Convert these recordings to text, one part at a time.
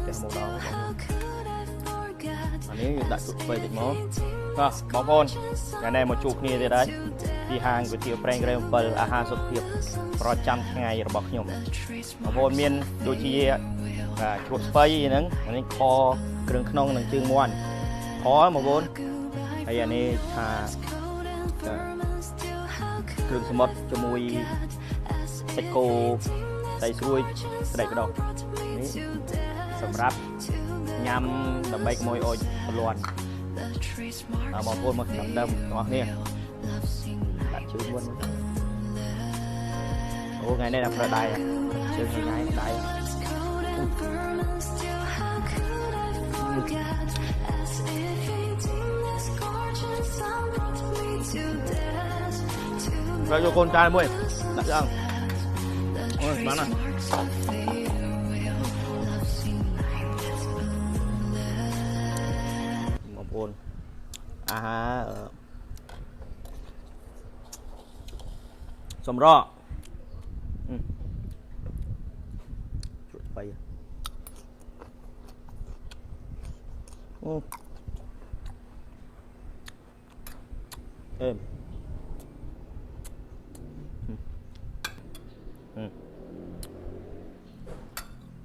cái màu đỏอันนี้ดัดจุดไฟติดหม้อก็บอกคนอย่างนี้มาจุกนี่ได้ได้ที่ห้างก๋วยเตี๋ยวแปลงเร็วเปิดอาหารสดเพียบประจำไงระบบขยมบอกคนเมียนดูจีจุดไฟนั้นอันนี้คอเครื่องขนมหนังจึงม้วนคอบอกคนไอ้อันนี้ชาเครื่องสมดจมูกเซ็ตโกใส่ซุยใส่กระดกนี่สำหรับยำดับใบขโมยโอยล้วนมองพูดมาทำดำตัวนี้ตัดชื่อล้วนโอ้ไงได้ดับระได้ชื่อไงได้เราโยกคนจานบุ้ยตัดยังโอ้ยมาหน่อยอาฮะสมรอจุดไฟ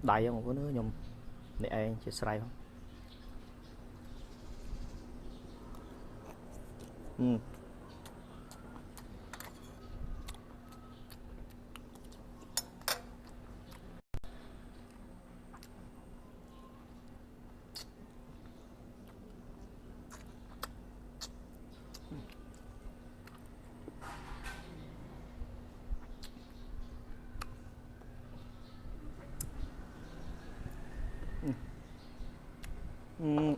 đại không có nữa nhung để anh chia sẻ không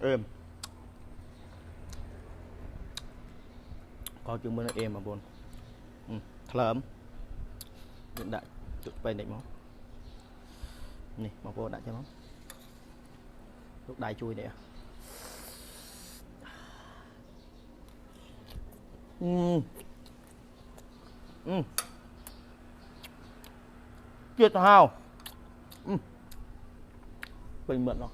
êm có chừng bên êm mà buồn thơm hiện đại tụi bay định máu nè mà vô đại cho nó lúc đai chui nè chết hao bình mượn nó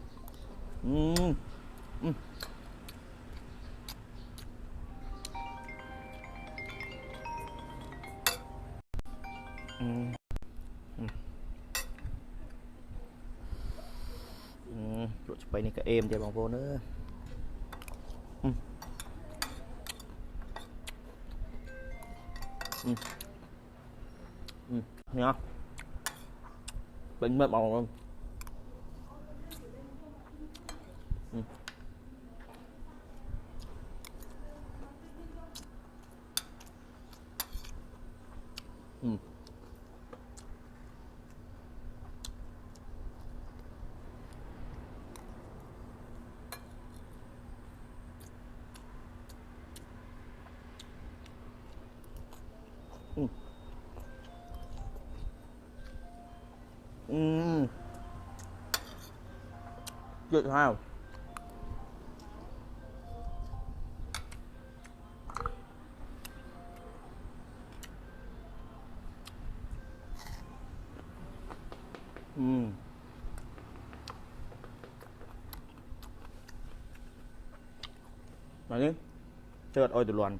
chuột bay này cả êm cho bằng vô nữa nha bình mượn màu luôn Good how? Này đi, chơi ôi từ loạn.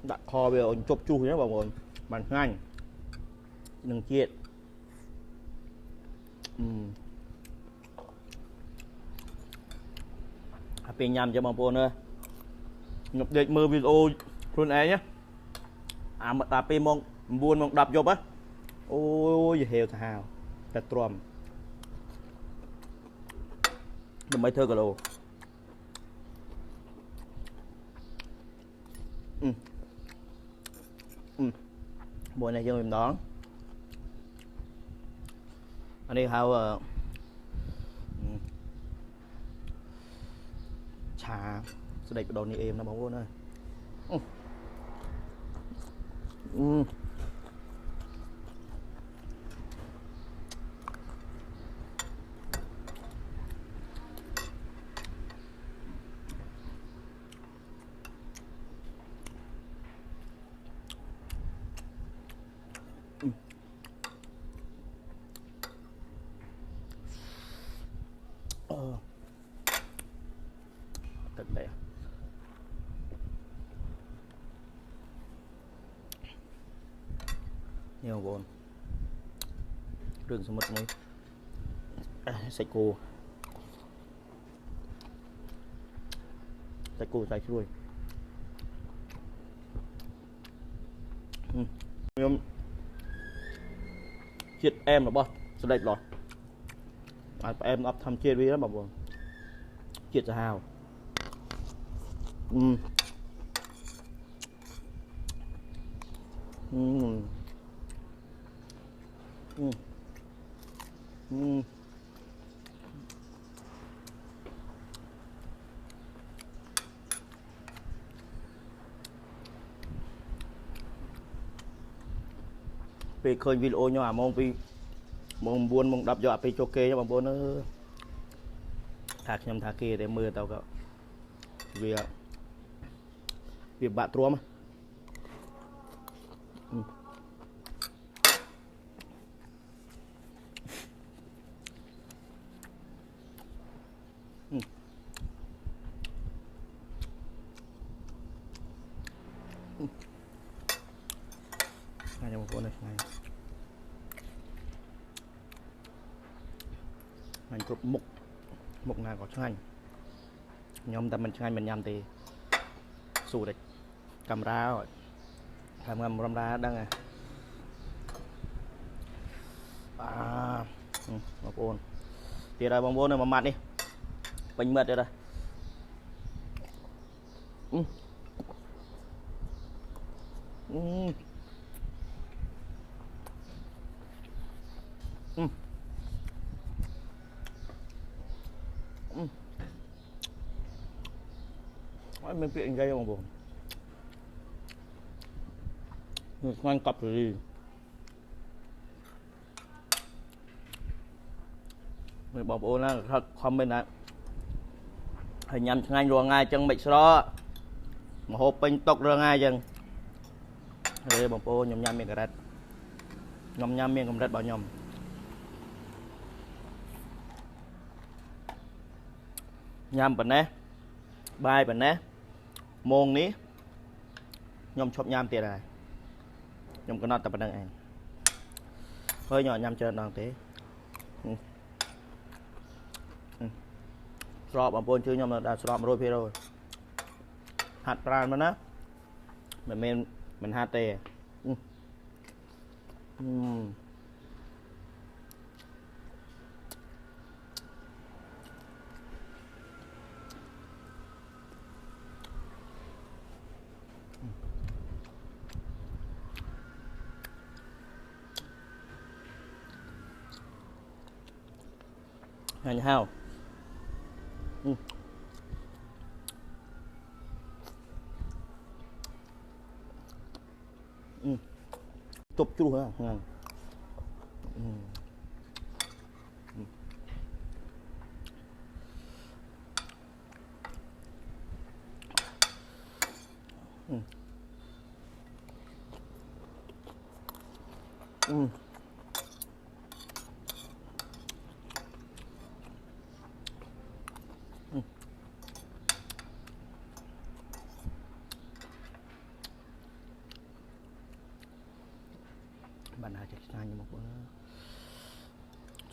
Đặt kho bây giờ chụp chu nhé mọi người bàn nhanh đừng chết bên nhằm cho mọi người nữa nhập định mơ video luôn ấy nhé mà ta pe mong buồn mong đập vô á ôi heo thào đặt tròn đừng mấy thơ cả đồ buổi này cho mình đón anh đi hao trà sẽ đẩy đồ như em nó bóng luôn ơi. Thật đẹp. Nhiều vốn rừng số 1 mới sạch cô sạch ruồi em chết em là bao sao đẹp rồi em ấp thăm chết với đó bà buồn chết ra hào vì khơi video nhỏ mong vì mong buồn mong đập dọa vì cho kê cho bà buồn nó thạc nhầm thạc kia để mưa tao cậu vì bạn trua mà ngay trong cuốn này ngay cục mục nào có cho anh nhóm ta mình cho anh mình nhầm thì xù đấy camera rồi camera đang một ôn thì đây bông bôn này mà mặt đi bánh mật đây mình chuyện gây bông bồn ngon cặp rồi đi mình bông bồn là thật comment lại hình nhầm ngay rồi ngay chân mịch đó mà hộp pin tốc ra ngay chân đây bông bồn nhầm miệng cái nhầm miệng cầm đất bao nhầm nhầm bẩn nè bài bẩn nè môn ní nhom chọc nham tiền này nhom có nọt tập đằng này hơi nhỏ nham chơi đằng thế sọp bằng bồn chứ nhom là đã sọp rồi hạt pran mà nó mình hạt tè hành hao tục chu hả bạn nào chắc như một bữa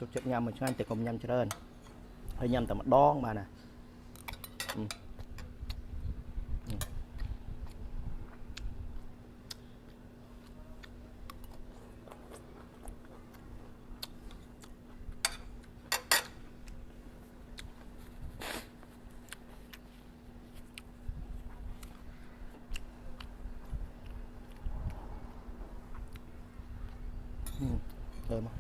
chút chất nhầm mình cho anh thì cùng nhầm cho lên hơi nhầm tầm đón mà nè thơm không?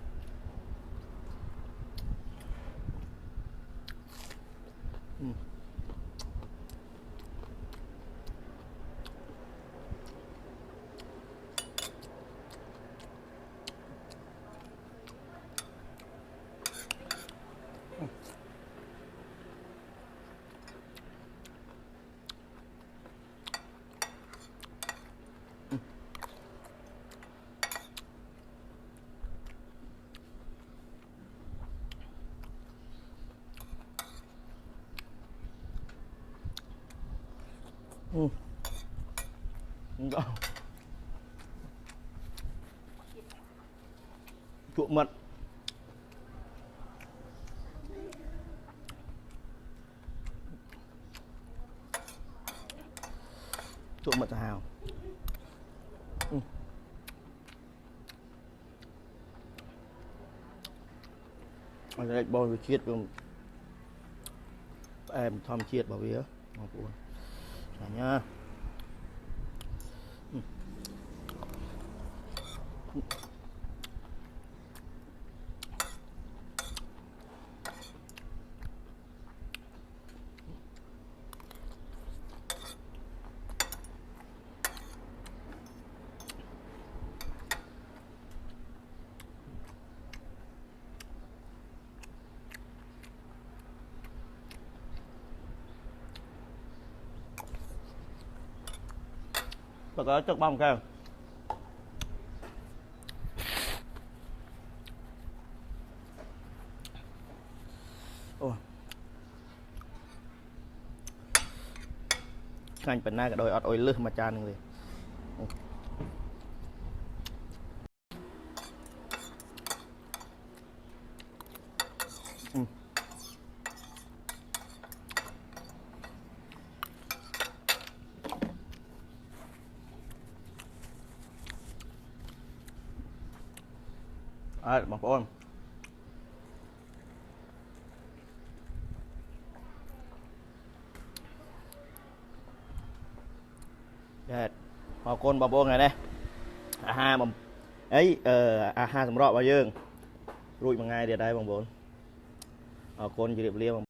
chuột mật hào anh ấy bò với chiết cùng em thom chiết bảo vía nhá và có chất bông kêu anh bên này cái đôi ọt ôi lư mà cha này bằng ôn họ con bà bông này đây ha mà ấy ha sầm rọ bao dương rụi một ngày để đây bằng bốn họ con chỉ điệp liêu